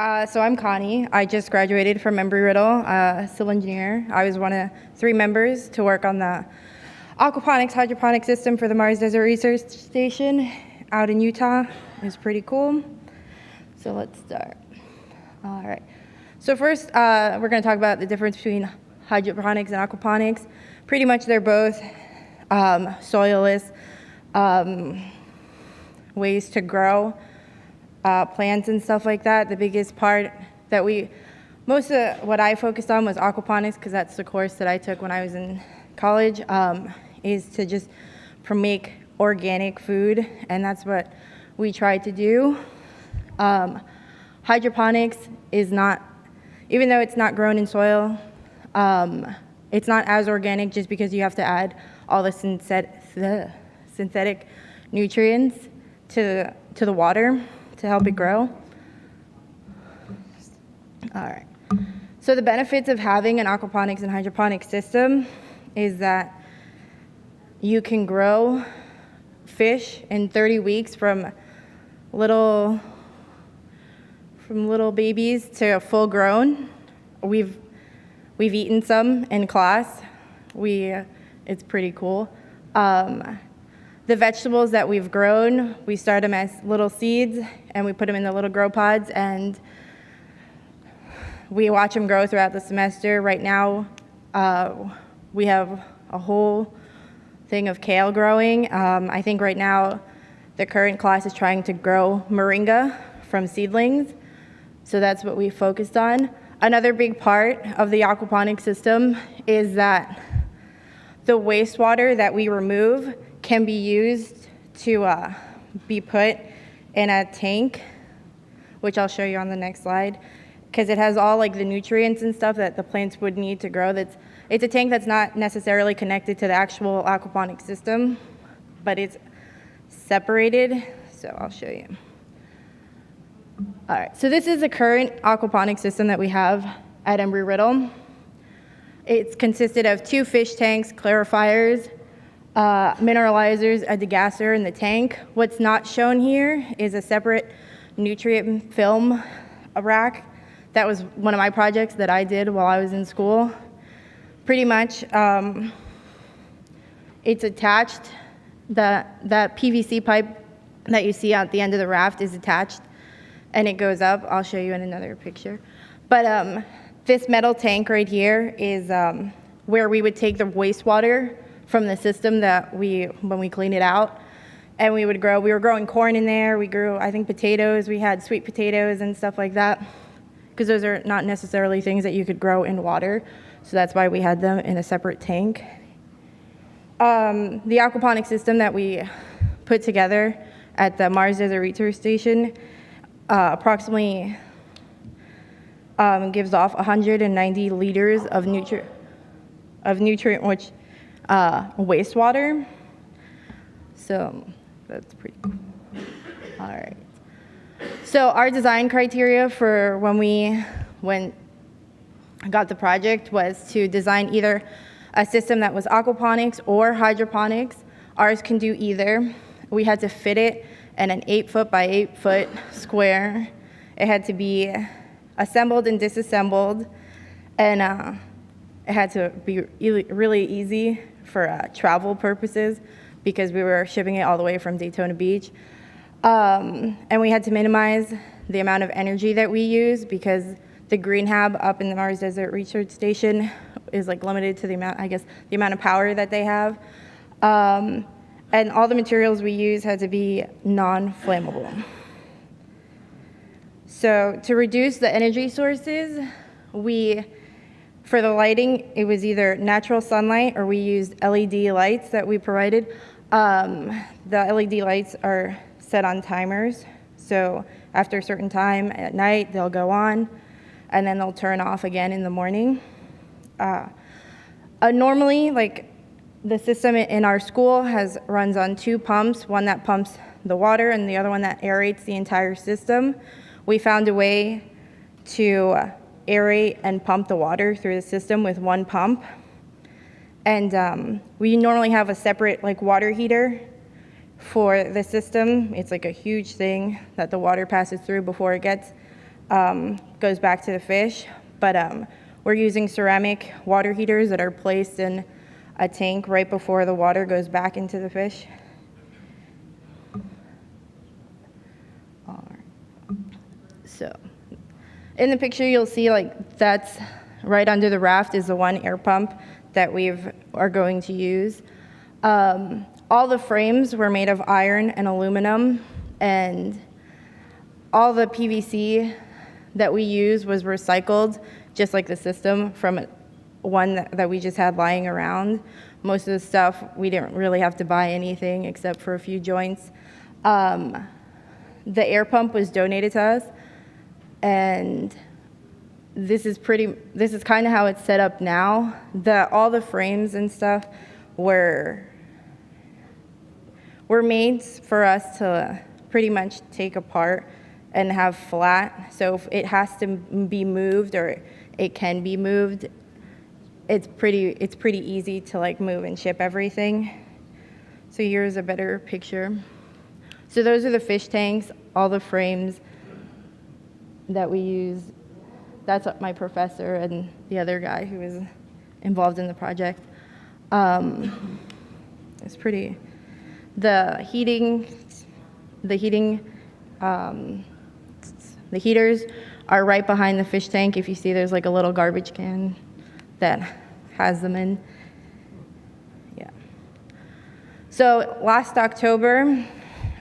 So I'm Connie. I just graduated from Embry-Riddle, civil engineer. I was one of 3 members to work on the aquaponics hydroponic system for the Mars Desert Research Station out in Utah. It was pretty cool. So let's start. All right. So first, we're going to talk about the difference between hydroponics and aquaponics. Pretty much they're both soilless ways to grow plants and stuff like that. The biggest part that most of what I focused on was aquaponics, because that's the course that I took when I was in college, is to just make organic food, and that's what we tried to do. Hydroponics is not, even though it's not grown in soil, it's not as organic just because you have to add all the synthetic nutrients to the water to help it grow. All right. So the benefits of having an aquaponics and hydroponics system is that you can grow fish in 30 weeks from little babies to full grown. We've eaten some in class. It's pretty cool. The vegetables that we've grown, we start them as little seeds, and we put them in the little grow pods, and we watch them grow throughout the semester. Right now, we have a whole thing of kale growing. I think right now, the current class is trying to grow moringa from seedlings, so that's what we focused on. Another big part of the aquaponics system is that the wastewater that we remove can be used to be put in a tank, which I'll show you on the next slide, because it has all like the nutrients and stuff that the plants would need to grow. It's a tank that's not necessarily connected to the actual aquaponics system, but it's separated, so I'll show you. All right, so this is the current aquaponics system that we have at Embry-Riddle. It's consisted of 2 fish tanks, clarifiers, mineralizers, a degasser in the tank. What's not shown here is a separate nutrient film rack. That was one of my projects that I did while I was in school. Pretty much, it's attached. That PVC pipe that you see at the end of the raft is attached, and it goes up. I'll show you in another picture. But this metal tank right here is where we would take the wastewater from the system that when we clean it out, and we were growing corn in there. We grew, I think, potatoes. We had sweet potatoes and stuff like that, because those are not necessarily things that you could grow in water. So that's why we had them in a separate tank. The aquaponic system that we put together at the Mars Desert Research Station approximately gives off 190 liters of nutrient-rich wastewater. So that's pretty cool. All right. So our design criteria for when I got the project was to design either a system that was aquaponics or hydroponics. Ours can do either. We had to fit it in an 8-foot by 8-foot square. It had to be assembled and disassembled, and it had to be really easy for travel purposes, because we were shipping it all the way from Daytona Beach. And we had to minimize the amount of energy that we use, because the green hab up in the Mars Desert Research Station is like limited to the amount of power that they have. And all the materials we use had to be non-flammable. So to reduce the energy sources, for the lighting, it was either natural sunlight or we used LED lights that we provided. The LED lights are set on timers, so after a certain time at night, they'll go on, and then they'll turn off again in the morning. Normally, like the system in our school runs on 2 pumps, one that pumps the water and the other one that aerates the entire system. We found a way to aerate and pump the water through the system with 1 pump. And we normally have a separate water heater for the system. It's like a huge thing that the water passes through before it gets goes back to the fish, but we're using ceramic water heaters that are placed in a tank right before the water goes back into the fish. All right. So in the picture, you'll see like that's right under the raft is the one air pump that we are going to use. All the frames were made of iron and aluminum, and all the PVC that we use was recycled, just like the system, from one that we just had lying around. Most of the stuff, we didn't really have to buy anything except for a few joints. The air pump was donated to us, and this is kind of how it's set up now. All the frames and stuff were made for us to pretty much take apart and have flat. So if it has to be moved or it can be moved, it's pretty easy to like move and ship everything. So here's a better picture. So those are the fish tanks, all the frames that we use. That's my professor and the other guy who was involved in the project. It's pretty. The heaters are right behind the fish tank. If you see, there's like a little garbage can that has them in. Yeah. So last October,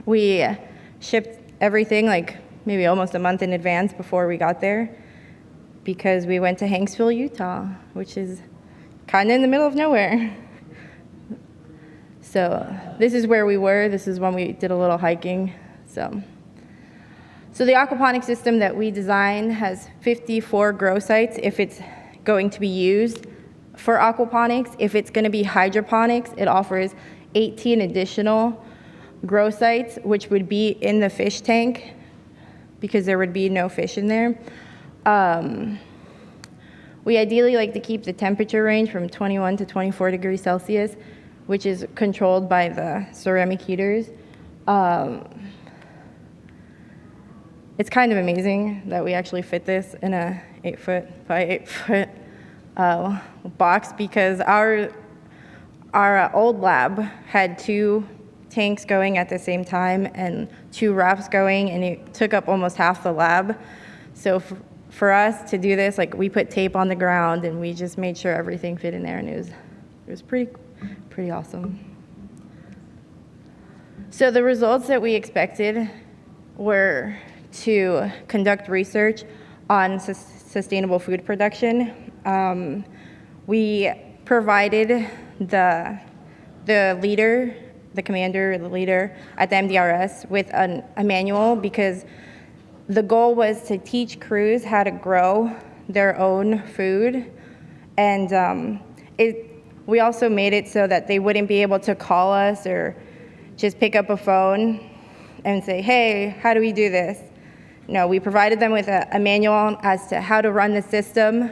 we shipped everything like maybe almost a month in advance before we got there, because we went to Hanksville, Utah, which is kind of in the middle of nowhere. So this is where we were. This is when we did a little hiking. So the aquaponics system that we designed has 54 grow sites if it's going to be used for aquaponics. If it's going to be hydroponics, it offers 18 additional grow sites, which would be in the fish tank because there would be no fish in there. We ideally like to keep the temperature range from 21 to 24 degrees Celsius, which is controlled by the ceramic heaters. It's kind of amazing that we actually fit this in a 8-foot by 8-foot box, because our old lab had 2 tanks going at the same time and 2 rafts going, and it took up almost half the lab. So for us to do this, like, we put tape on the ground and we just made sure everything fit in there, and it was pretty awesome. So the results that we expected were to conduct research on sustainable food production. We provided the leader, the commander, the leader at the MDRS with a manual, because the goal was to teach crews how to grow their own food. And we also made it so that they wouldn't be able to call us or just pick up a phone and say, hey, how do we do this? No, we provided them with a manual as to how to run the system,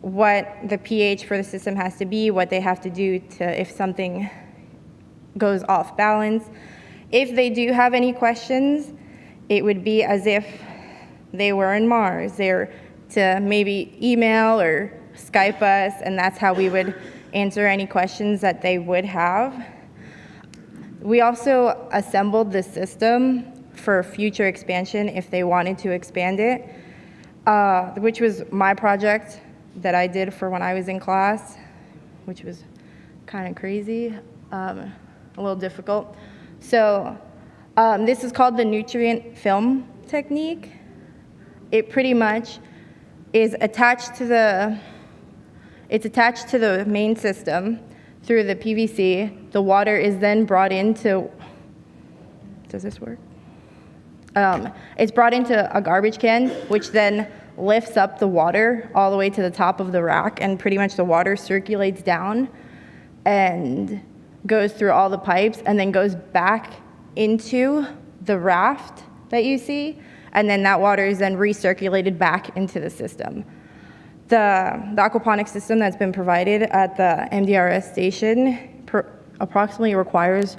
what the pH for the system has to be, what they have to do to if something goes off balance. If they do have any questions, it would be as if they were in Mars. They're to maybe email or Skype us, and that's how we would answer any questions that they would have. We also assembled the system for future expansion if they wanted to expand it, which was my project that I did for when I was in class, which was kind of crazy, a little difficult. So this is called the nutrient film technique. It pretty much is attached to the main system through the PVC. The water is then brought into, does this work? It's brought into a garbage can, which then lifts up the water all the way to the top of the rack, and pretty much the water circulates down and goes through all the pipes and then goes back into the raft that you see, and then that water is then recirculated back into the system. The aquaponics system that's been provided at the MDRS station approximately requires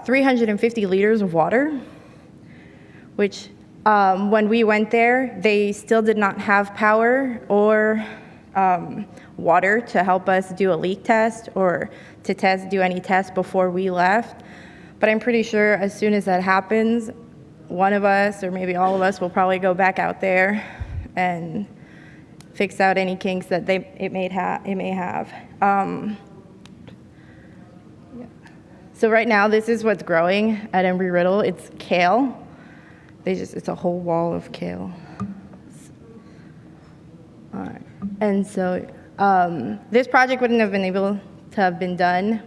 350 liters of water, which When we went there, they still did not have power or water to help us do a leak test or to do any tests before we left. But I'm pretty sure as soon as that happens, one of us or maybe all of us will probably go back out there and fix out any kinks that it may have. So right now, this is what's growing at Embry-Riddle. It's kale. It's a whole wall of kale. All right. And so this project wouldn't have been able to have been done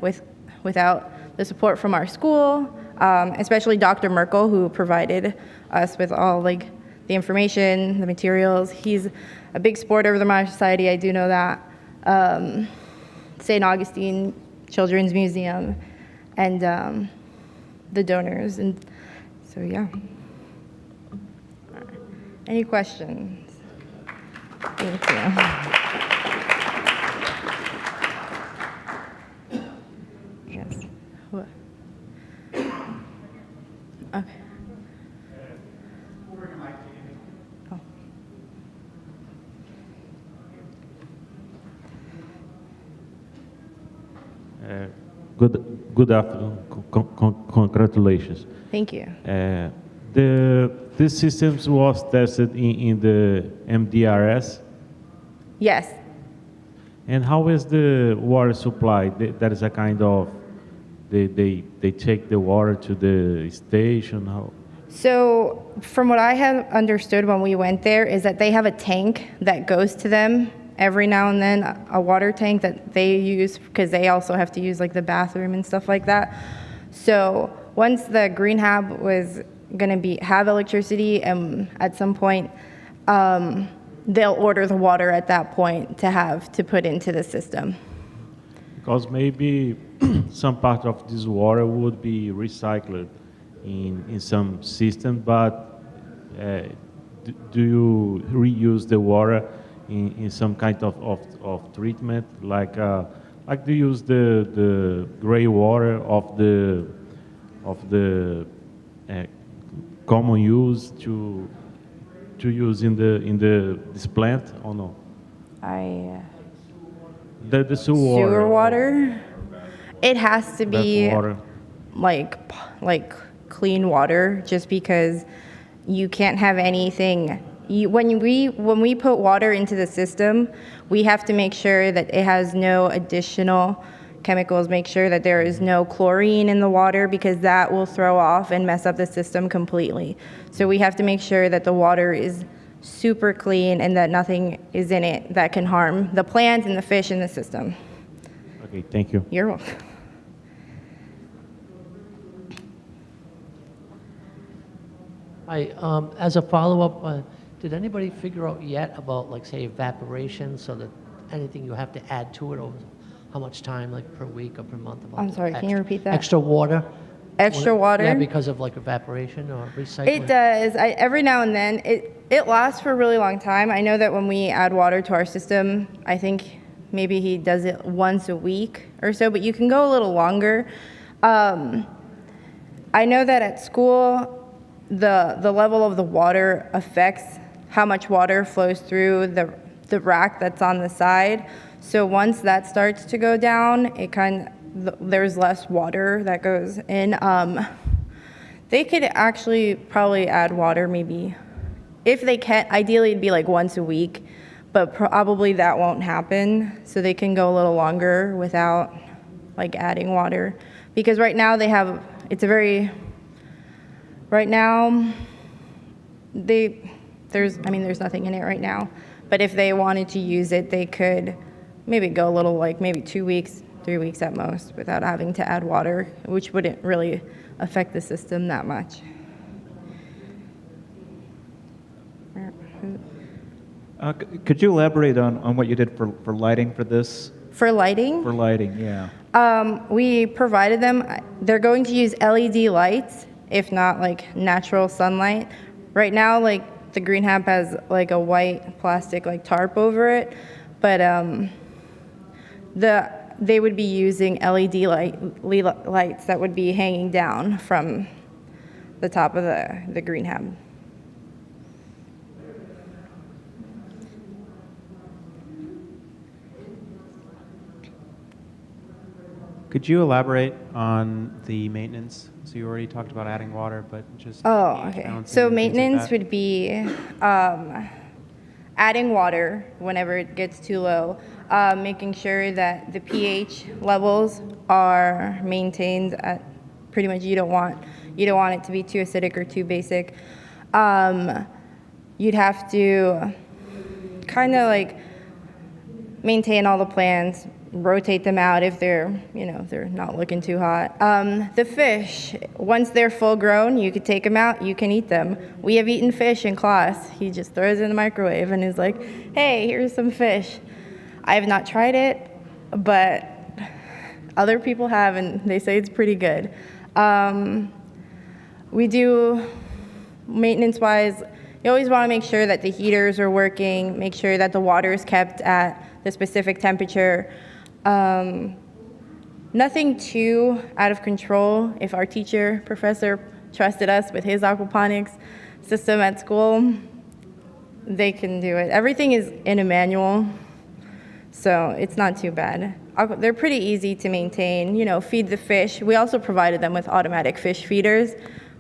without the support from our school, especially Dr. Merkel, who provided us with all the information, the materials. He's a big supporter of the Modern Society, I do know that. St. Augustine Children's Museum, and the donors, and so yeah. Any questions? Thank you. Yes. What? Okay. Oh. Good afternoon. Congratulations. Thank you. This system was tested in the MDRS. Yes. And how is the water supply? That is a kind of they take the water to the station. How? So from what I have understood when we went there is that they have a tank that goes to them every now and then, a water tank that they use because they also have to use the bathroom and stuff like that. So once the green hab was going to have electricity, and at some point they'll order the water at that point to put into the system. Because maybe some part of this water would be recycled in some system, but do you reuse the water in some kind of treatment, like do you use the gray water of the common use to use in this plant or no? The sewer water. It has to be water. like clean water, just because you can't have anything. When we put water into the system, we have to make sure that it has no additional chemicals, make sure that there is no chlorine in the water, because that will throw off and mess up the system completely. So we have to make sure that the water is super clean and that nothing is in it that can harm the plants and the fish in the system. Okay, thank you. You're welcome. Hi, as a follow-up, did anybody figure out yet about, say, evaporation, so that anything you have to add to it over how much time, per week or per month? I'm sorry, can you repeat that? Extra water? Extra water? Yeah, because of evaporation or recycling? It does. Every now and then. It lasts for a really long time. I know that when we add water to our system, I think maybe he does it once a week or so, but you can go a little longer. I know that at school, the level of the water affects how much water flows through the rack that's on the side. So once that starts to go down, there's less water that goes in. They could actually probably add water maybe, if they can. Ideally it'd be once a week, but probably that won't happen. So they can go a little longer without adding water, because right now there's nothing in it right now, but if they wanted to use it, they could maybe go a little, maybe 2 weeks, 3 weeks at most, without having to add water, which wouldn't really affect the system that much. Could you elaborate on what you did for lighting for this? For lighting? For lighting, yeah. We provided them, they're going to use LED lights, if not natural sunlight. Right now, the green hab has a white plastic tarp over it, but they would be using LED lights that would be hanging down from the top of the green hab. Could you elaborate on the maintenance? So you already talked about adding water, but just Oh, pH okay. balancing So and things like maintenance that? would be adding water whenever it gets too low, making sure that the pH levels are maintained at pretty much you don't want it to be too acidic or too basic. You'd have to kind of like maintain all the plants, rotate them out if they're not looking too hot. The fish, once they're full grown, you could take them out, you can eat them. We have eaten fish in class. He just throws it in the microwave and is like, hey, here's some fish. I have not tried it, but other people have, and they say it's pretty good. We do, maintenance-wise, you always want to make sure that the heaters are working, make sure that the water is kept at the specific temperature. Nothing too out of control. If our professor trusted us with his aquaponics system at school, they can do it. Everything is in a manual, so it's not too bad. They're pretty easy to maintain, feed the fish. We also provided them with automatic fish feeders.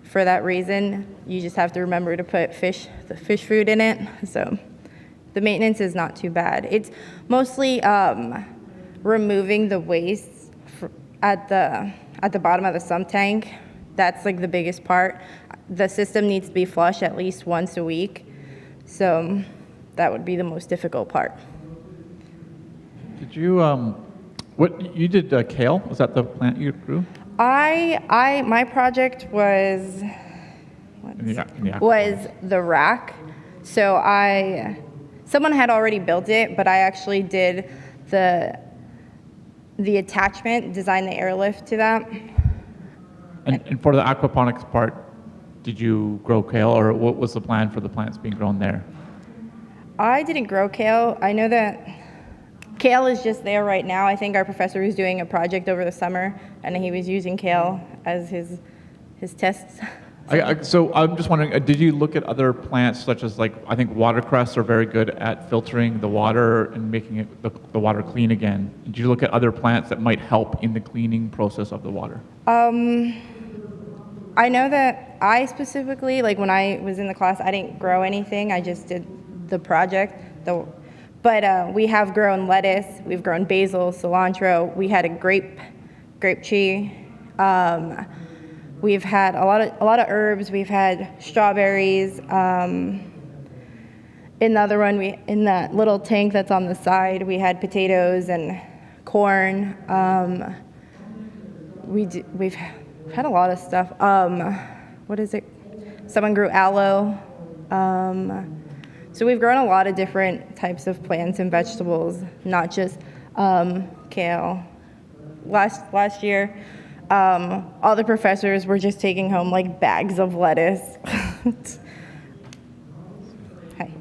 For that reason, you just have to remember to put the fish food in it. So the maintenance is not too bad. It's mostly removing the waste at the bottom of the sump tank. That's like the biggest part. The system needs to be flushed at least once a week. So that would be the most difficult part. Did you, you did kale? Was that the plant you grew? My project was the rack. So someone had already built it, but I actually did the attachment, designed the airlift to that. And for the aquaponics part, did you grow kale, or what was the plan for the plants being grown there? I didn't grow kale. I know that kale is just there right now. I think our professor was doing a project over the summer, and he was using kale as his tests. So I'm just wondering, did you look at other plants such as I think watercress are very good at filtering the water and making it the water clean again. Did you look at other plants that might help in the cleaning process of the water? I know that I specifically, when I was in the class, I didn't grow anything. I just did the project. But we have grown lettuce, we've grown basil, cilantro. We had a grape tree. We've had a lot of herbs. We've had strawberries. In the other one, in that little tank that's on the side, we had potatoes and corn. We've had a lot of stuff. What is it? Someone grew aloe. So we've grown a lot of different types of plants and vegetables, not just kale. Last year, all the professors were just taking home bags of lettuce. Hi.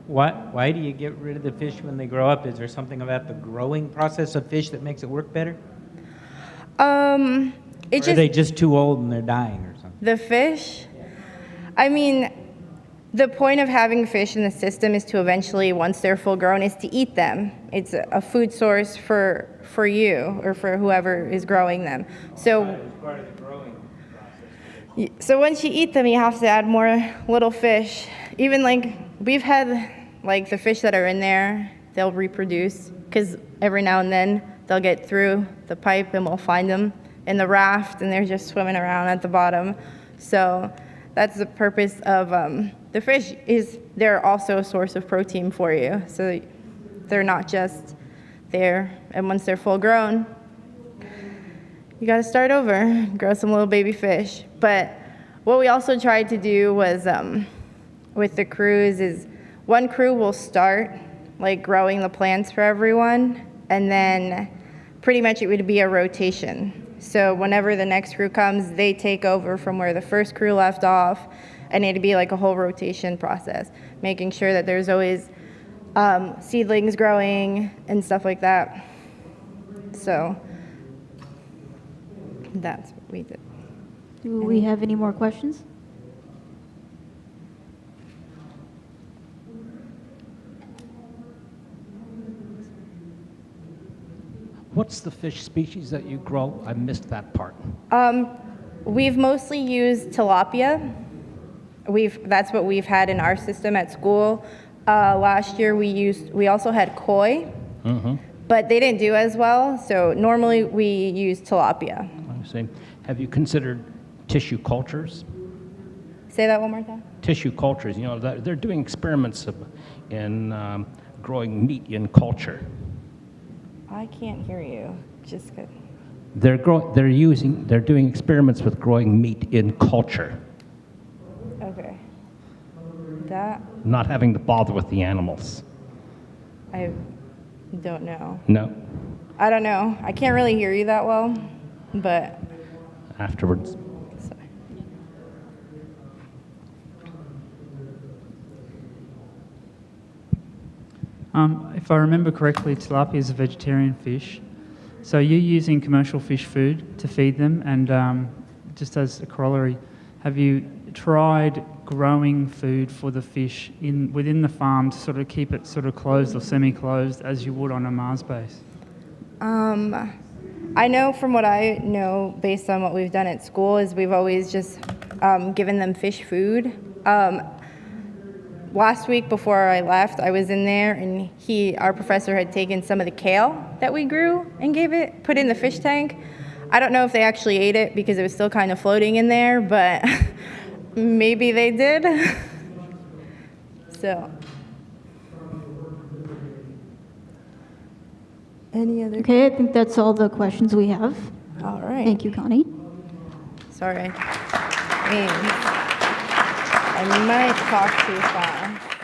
Why do you get rid of the fish when they grow up? Is there something about the growing process of fish that makes it work better? Or are they just too old and they're dying or something? The fish? I mean, the point of having fish in the system is to eventually, once they're full grown, is to eat them. It's a food source for you or for whoever is growing them. So, Part of the growing process. so once you eat them, you have to add more little fish. Even we've had the fish that are in there, they'll reproduce because every now and then they'll get through the pipe and we'll find them in the raft and they're just swimming around at the bottom. So that's the purpose of the fish. Is they're also a source of protein for you. So they're not just there. And once they're full grown, you got to start over, grow some little baby fish. But what we also tried to do was with the crews is one crew will start growing the plants for everyone, and then pretty much it would be a rotation. So whenever the next crew comes, they take over from where the first crew left off, and it'd be a whole rotation process, making sure that there's always seedlings growing and stuff like that. So that's what we did. Do we have any more questions? What's the fish species that you grow? I missed that part. We've mostly used tilapia. That's what we've had in our system at school. Last year we also had koi, but they didn't do as well. So normally we use tilapia. I see. Have you considered tissue cultures? Say that one more time. Tissue cultures, you know, they're doing experiments in growing meat in culture. I can't hear you. Just good. They're doing experiments with growing meat in culture, Okay. That not having to bother with the animals. I don't know. No, I don't know. I can't really hear you that well, but afterwards. sorry. If I remember correctly, tilapia is a vegetarian fish. So you're using commercial fish food to feed them, and just as a corollary, have you tried growing food for the fish within the farm to sort of keep it sort of closed or semi-closed as you would on a Mars base? I know from what I know, based on what we've done at school, is we've always just given them fish food. Last week before I left, I was in there, and our professor had taken some of the kale that we grew and put in the fish tank. I don't know if they actually ate it because it was still kind of floating in there, but maybe they did. So, any other? Okay, I think that's all the questions we have. All right. Thank you, Connie. Sorry. I might talk too fast.